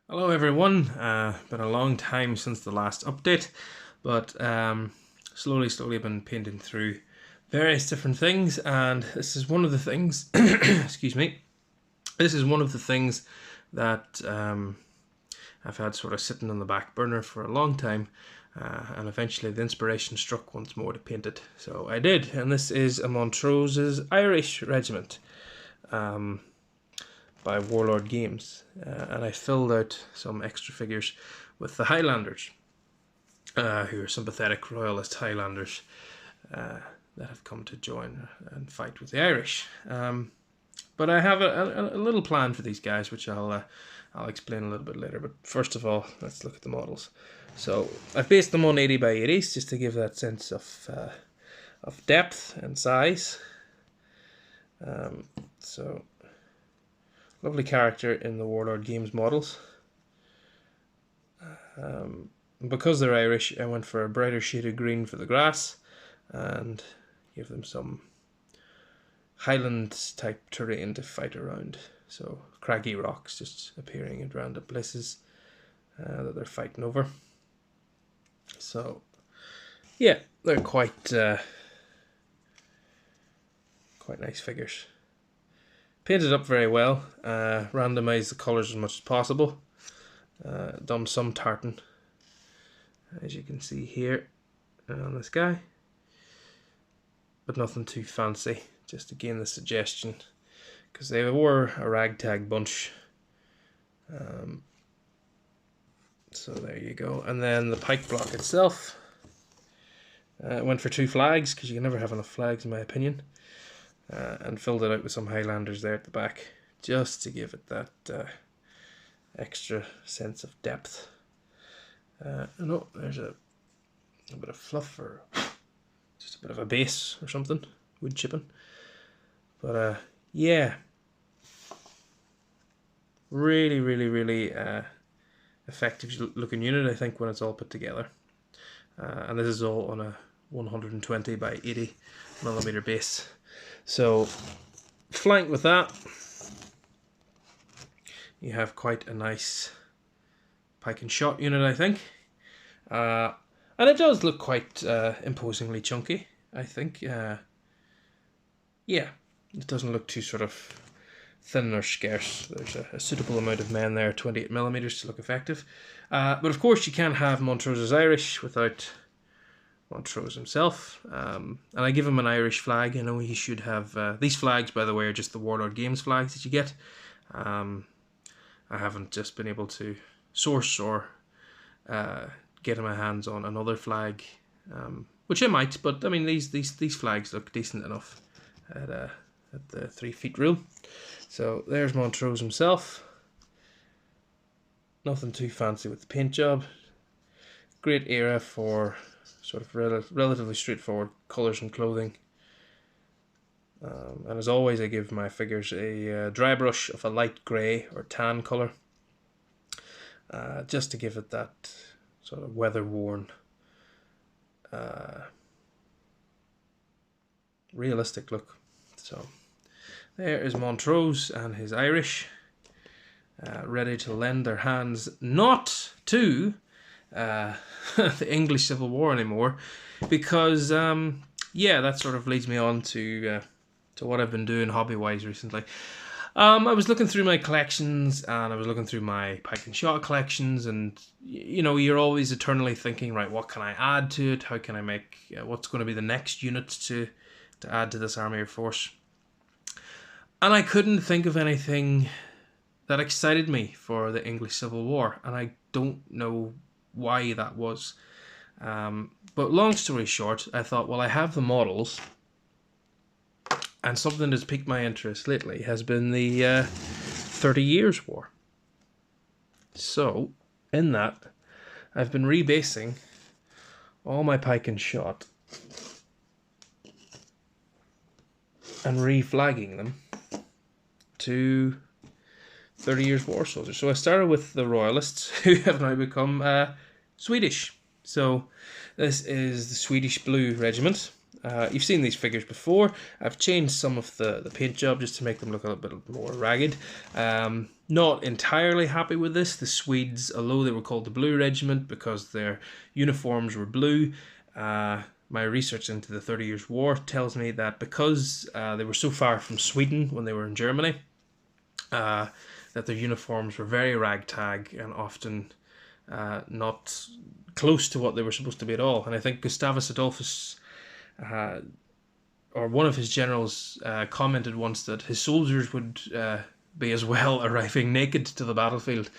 Hello everyone, been a long time since the last update, but slowly been painting through various different things, and this is one of the things, excuse me, this is one of the things that I've had sort of sitting on the back burner for a long time, and eventually the inspiration struck once more to paint it, so I did, and this is a Montrose's Irish Regiment. By Warlord Games, and I filled out some extra figures with the Highlanders, who are sympathetic royalist Highlanders that have come to join and fight with the Irish. But I have a little plan for these guys, which I'll explain a little bit later. But first of all, let's look at the models. So I've based them on 80 by 80s just to give that sense of depth and size. So. Lovely character in the Warlord Games models. Because they're Irish, I went for a brighter shade of green for the grass and gave them some Highland type terrain to fight around. So craggy rocks just appearing at random places that they're fighting over. So yeah, they're quite nice figures. Painted up very well, randomised the colours as much as possible, done some tartan, as you can see here on this guy, but nothing too fancy, just to gain the suggestion, because they were a ragtag bunch. So there you go, and then the pike block itself, went for 2 flags, because you can never have enough flags in my opinion. And filled it out with some Highlanders there at the back, just to give it that extra sense of depth. No, there's a bit of fluff, or just a bit of a base or something, wood chipping. But yeah, really effective looking unit, I think, when it's all put together. And this is all on a 120 by 80 millimeter base. So, flanked with that, you have quite a nice Pike and Shotte unit, I think. And it does look quite imposingly chunky, I think. Yeah, it doesn't look too sort of thin or scarce. There's a suitable amount of men there, 28 millimeters to look effective. But of course, you can't have Montrose's Irish without Montrose himself, and I give him an Irish flag. I know he should have these flags, by the way, are just the Warlord Games flags that you get. I haven't just been able to source or get my hands on another flag, which I might, but I mean these flags look decent enough at the 3 feet rule. So there's Montrose himself. Nothing too fancy with the paint job. Great era for sort of relatively straightforward colours and clothing. And as always, I give my figures a dry brush of a light grey or tan colour, just to give it that sort of weather-worn, realistic look. So there is Montrose and his Irish, ready to lend their hands not to the English Civil War anymore, because yeah, that sort of leads me on to what I've been doing hobby-wise recently. I was looking through my collections, and I was looking through my Pike and Shotte collections, and you know, you're always eternally thinking, right, what can I add to it? How can I make what's going to be the next unit to add to this army or force? And I couldn't think of anything that excited me for the English Civil War, and I don't know why that was. But long story short, I thought, well, I have the models, and something that's piqued my interest lately has been the 30 Years' War. So, in that, I've been rebasing all my Pike and Shotte and reflagging them to 30 Years' War soldiers. So I started with the Royalists, who have now become Swedish. So this is the Swedish Blue Regiment. You've seen these figures before. I've changed some of the paint job just to make them look a little bit more ragged. Not entirely happy with this. The Swedes, although they were called the Blue Regiment because their uniforms were blue, my research into the 30 Years' War tells me that because they were so far from Sweden when they were in Germany, that their uniforms were very ragtag and often not close to what they were supposed to be at all. And I think Gustavus Adolphus, or one of his generals, commented once that his soldiers would be as well arriving naked to the battlefield.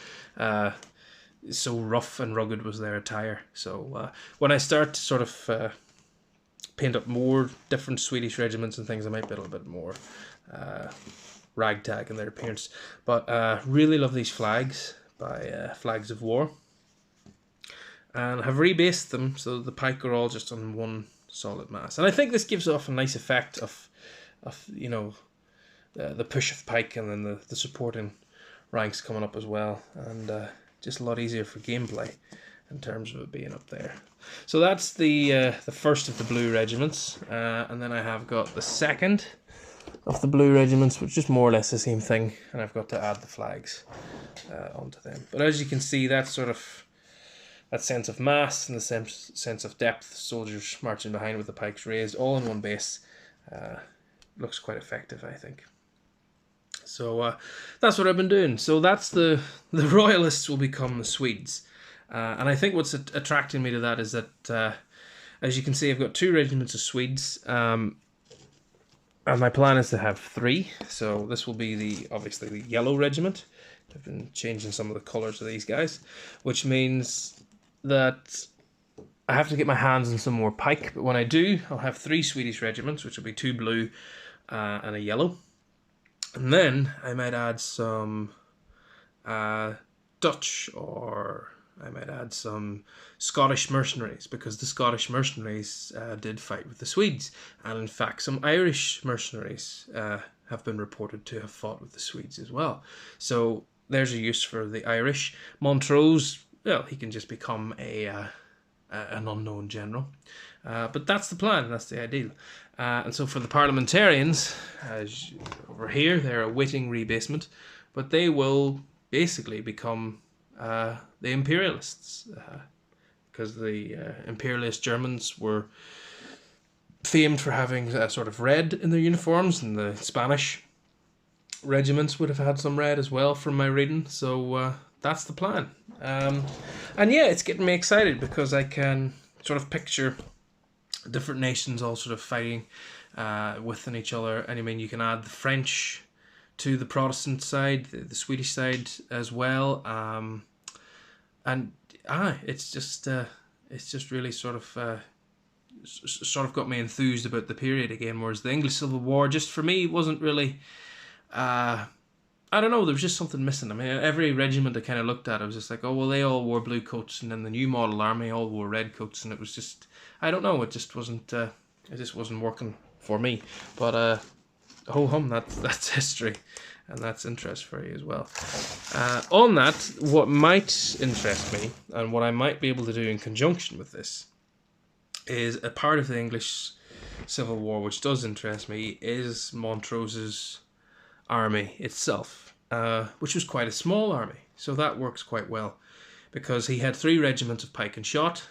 So rough and rugged was their attire. So when I start to sort of paint up more different Swedish regiments and things, I might be a little bit more ragtag in their appearance. But really love these flags by Flags of War. And have rebased them so the pike are all just on one solid mass. And I think this gives off a nice effect of you know, the push of pike and then the supporting ranks coming up as well. And just a lot easier for gameplay in terms of it being up there. So that's the first of the blue regiments, and then I have got the second of the blue regiments, which is more or less the same thing, and I've got to add the flags onto them. But as you can see, that sort of that sense of mass and the sense of depth, soldiers marching behind with the pikes raised, all in one base, looks quite effective, I think. So that's what I've been doing. So that's the Royalists will become the Swedes. And I think what's attracting me to that is that, as you can see, I've got 2 regiments of Swedes, and my plan is to have 3. So this will be obviously the yellow regiment. I've been changing some of the colours of these guys, which means that I have to get my hands on some more pike. But when I do, I'll have 3 Swedish regiments, which will be 2 blue and a yellow. And then I might add some Dutch, or I might add some Scottish mercenaries, because the Scottish mercenaries did fight with the Swedes. And in fact, some Irish mercenaries have been reported to have fought with the Swedes as well. So there's a use for the Irish. Montrose, well, he can just become an unknown general. But that's the plan, that's the ideal. And so for the parliamentarians, over here, they're awaiting rebasement, but they will basically become the imperialists, because the imperialist Germans were famed for having sort of red in their uniforms, and the Spanish regiments would have had some red as well from my reading. So that's the plan. And yeah, it's getting me excited because I can sort of picture different nations all sort of fighting within each other. And I mean, you can add the French to the Protestant side, the Swedish side as well, and it's just really sort of got me enthused about the period again. Whereas the English Civil War, just for me, wasn't really. I don't know. There was just something missing. I mean, every regiment I kind of looked at, I was just like, oh well, they all wore blue coats, and then the new model army all wore red coats, and it was just, I don't know. It just wasn't. It just wasn't working for me. But ho hum, that's history, and that's interest for you as well. On that, what might interest me, and what I might be able to do in conjunction with this, is a part of the English Civil War which does interest me, is Montrose's army itself, which was quite a small army. So that works quite well, because he had 3 regiments of Pike and Shotte.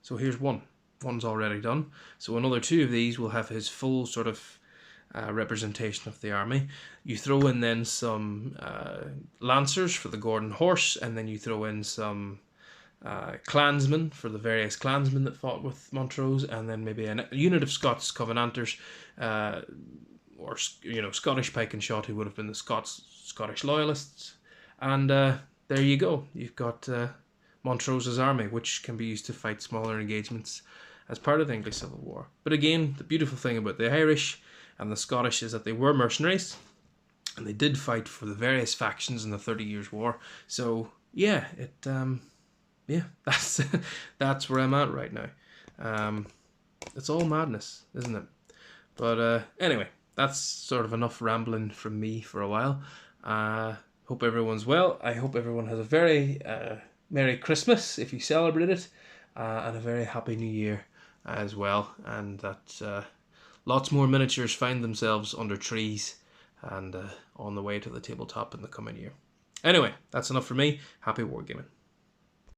So here's one. One's already done. So another 2 of these will have his full sort of representation of the army. You throw in then some lancers for the Gordon Horse, and then you throw in some clansmen for the various clansmen that fought with Montrose, and then maybe a unit of Scots Covenanters, or Scottish Pike and Shotte, who would have been the Scottish Loyalists, and there you go. You've got Montrose's army, which can be used to fight smaller engagements as part of the English Civil War. But again, the beautiful thing about the Irish and the Scottish is that they were mercenaries, and they did fight for the various factions in the 30 Years' War. So yeah, that's where I'm at right now. It's all madness, isn't it? But anyway, that's sort of enough rambling from me for a while. Hope everyone's well. I hope everyone has a very Merry Christmas if you celebrate it, and a very Happy New Year as well, and that lots more miniatures find themselves under trees and on the way to the tabletop in the coming year. Anyway, that's enough for me. Happy wargaming.